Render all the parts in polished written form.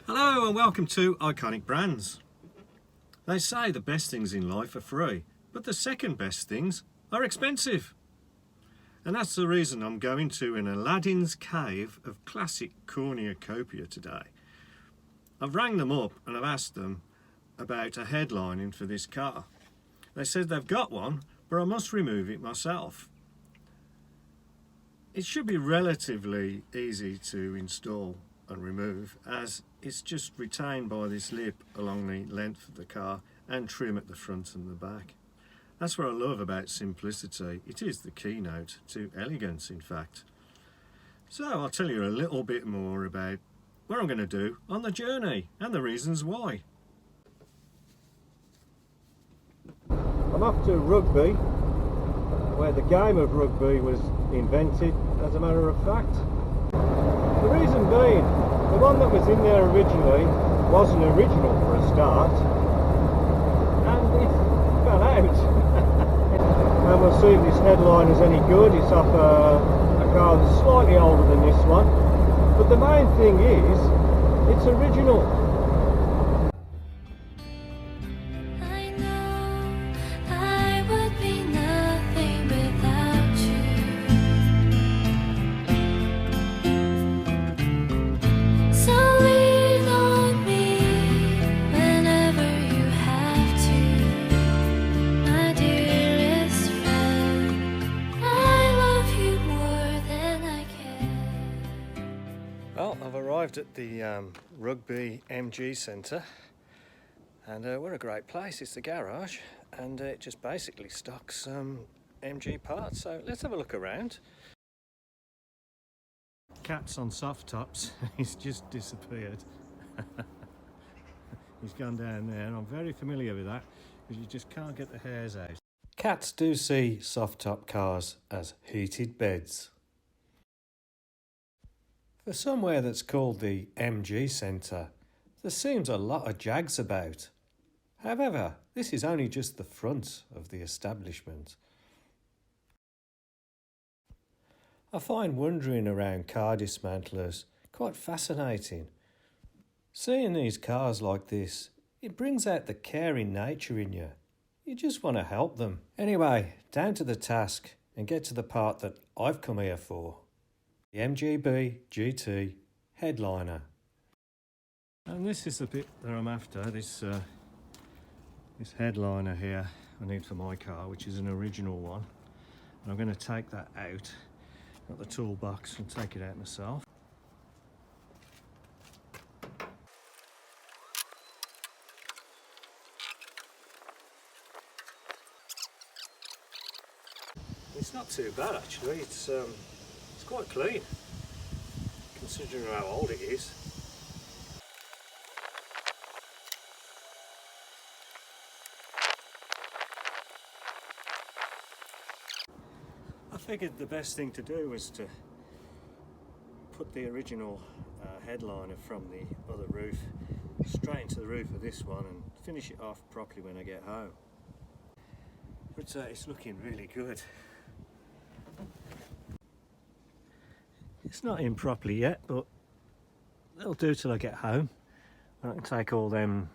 Hello and welcome to Iconic Brands. They say the best things in life are free, but the second best things are expensive. And that's the reason I'm going to an Aladdin's cave of classic cornucopia today. I've rang them up and I've asked them about a headlining for this car. They said they've got one, but I must remove it myself. It should be relatively easy to install and remove, as it's just retained by this lip along the length of the car and trim at the front and the back. That's what I love about simplicity. It is the keynote to elegance, in fact. So I'll tell you a little bit more about what I'm going to do on the journey and the reasons why. I'm off to Rugby, where the game of rugby was invented, as a matter of fact. The reason being, the one that was in there originally wasn't original for a start, and it fell out. And we'll see if this headline is any good. It's off a car that's slightly older than this one, but the main thing is, it's original. Well, I've arrived at the Rugby MG Centre, and what a great place. It's the garage, and it just basically stocks MG parts, so let's have a look around. Cat's on soft tops. He's just disappeared. He's gone down there, and I'm very familiar with that because you just can't get the hairs out. Cats do see soft top cars as heated beds. For somewhere that's called the MG Centre, there seems a lot of Jags about. However, this is only just the front of the establishment. I find wandering around car dismantlers quite fascinating. Seeing these cars like this, it brings out the caring nature in you. You just want to help them. Anyway, down to the task and get to the part that I've come here for. The MGB GT headliner. And this is the bit that I'm after, this headliner here I need for my car, which is an original one. And I'm going to take that out, got the toolbox, and take it out myself. It's not too bad actually, it's quite clean, considering how old it is. I figured the best thing to do was to put the original headliner from the other roof straight into the roof of this one and finish it off properly when I get home. But it's looking really good. It's not in properly yet, but it'll do till I get home. I can take all them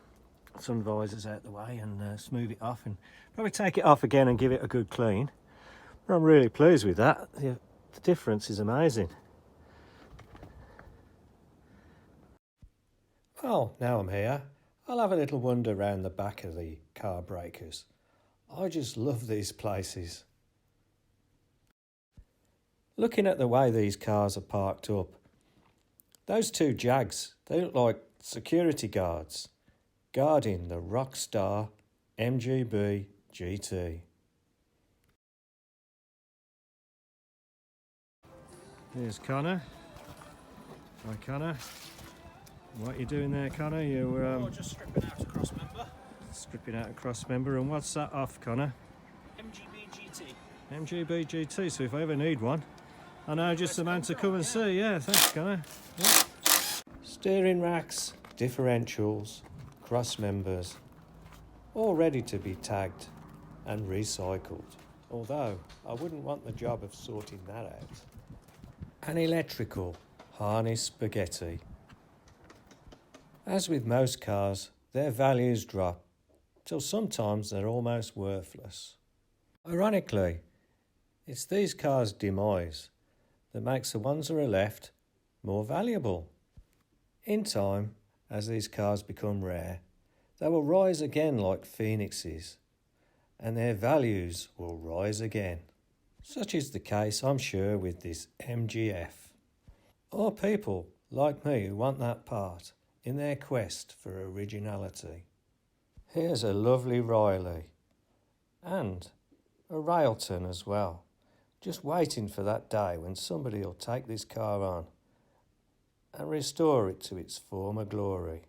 sun visors out the way and smooth it off, and probably take it off again and give it a good clean. But I'm really pleased with that. The difference is amazing. Well, now I'm here, I'll have a little wander around the back of the car breakers. I just love these places. Looking at the way these cars are parked up, those two Jags, they look like security guards guarding the rockstar MGB GT. Here's Connor. Hi Connor. What are you doing there, Connor? You just stripping out a cross member. Stripping out a cross member, and what's that off, Connor? MGB GT. MGB GT, so if I ever need one, I know just the man to come and see. Yeah, thanks, Connor. Yeah. Steering racks, differentials, cross members, all ready to be tagged and recycled. Although, I wouldn't want the job of sorting that out. An electrical harness spaghetti. As with most cars, their values drop till sometimes they're almost worthless. Ironically, it's these cars' demise that makes the ones that are left more valuable. In time, as these cars become rare, they will rise again like phoenixes, and their values will rise again. Such is the case, I'm sure, with this MGF. Or people like me who want that part in their quest for originality. Here's a lovely Riley, and a Railton as well, just waiting for that day when somebody will take this car on and restore it to its former glory.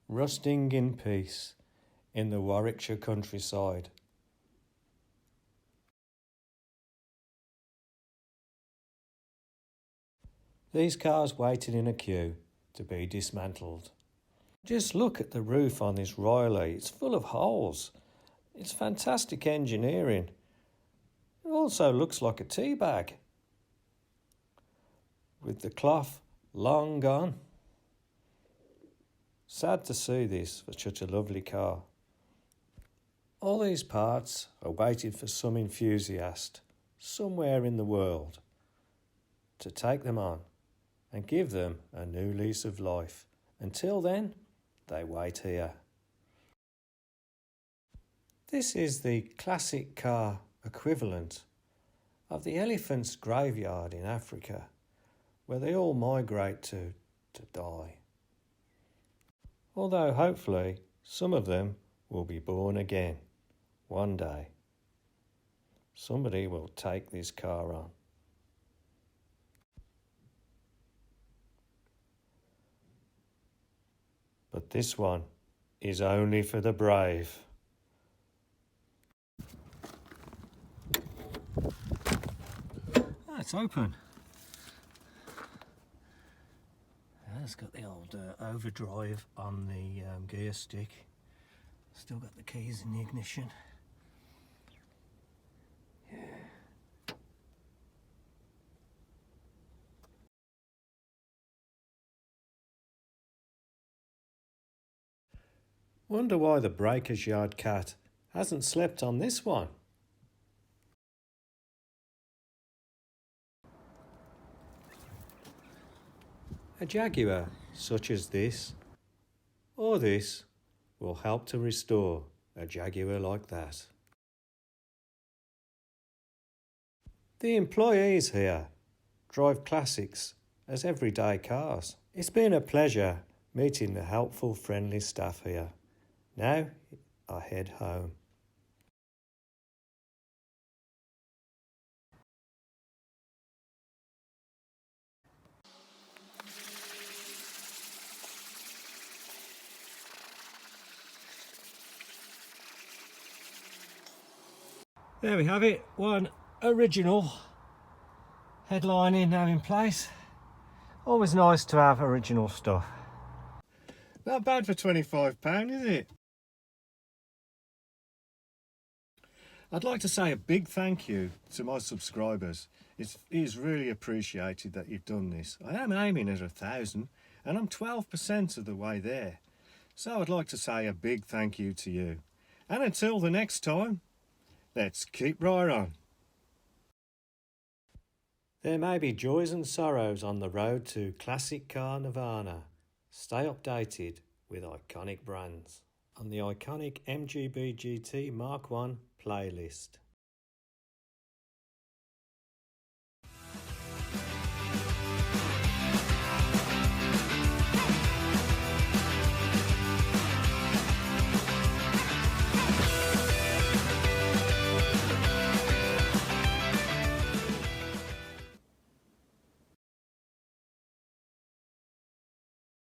Rusting in peace in the Warwickshire countryside. These cars waiting in a queue to be dismantled. Just look at the roof on this Riley, it's full of holes. It's fantastic engineering. It also looks like a tea bag, with the cloth long gone. Sad to see this for such a lovely car. All these parts are waiting for some enthusiast somewhere in the world to take them on and give them a new lease of life. Until then, they wait here. This is the classic car equivalent of the elephant's graveyard in Africa, where they all migrate to die. Although hopefully some of them will be born again one day. Somebody will take this car on. But this one is only for the brave. It's open. It's got the old overdrive on the gear stick. Still got the keys in the ignition. Yeah. Wonder why the breakers yard cat hasn't slept on this one. A Jaguar such as this, or this, will help to restore a Jaguar like that. The employees here drive classics as everyday cars. It's been a pleasure meeting the helpful, friendly staff here. Now I head home. There we have it, one original headlining now in place. Always nice to have original stuff. Not bad for £25, is it? I'd like to say a big thank you to my subscribers. It is really appreciated that you've done this. I am aiming at 1,000 and I'm 12% of the way there. So I'd like to say a big thank you to you. And until the next time, let's keep right on. There may be joys and sorrows on the road to classic car nirvana. Stay updated with iconic brands on the iconic MGB GT Mk1 playlist.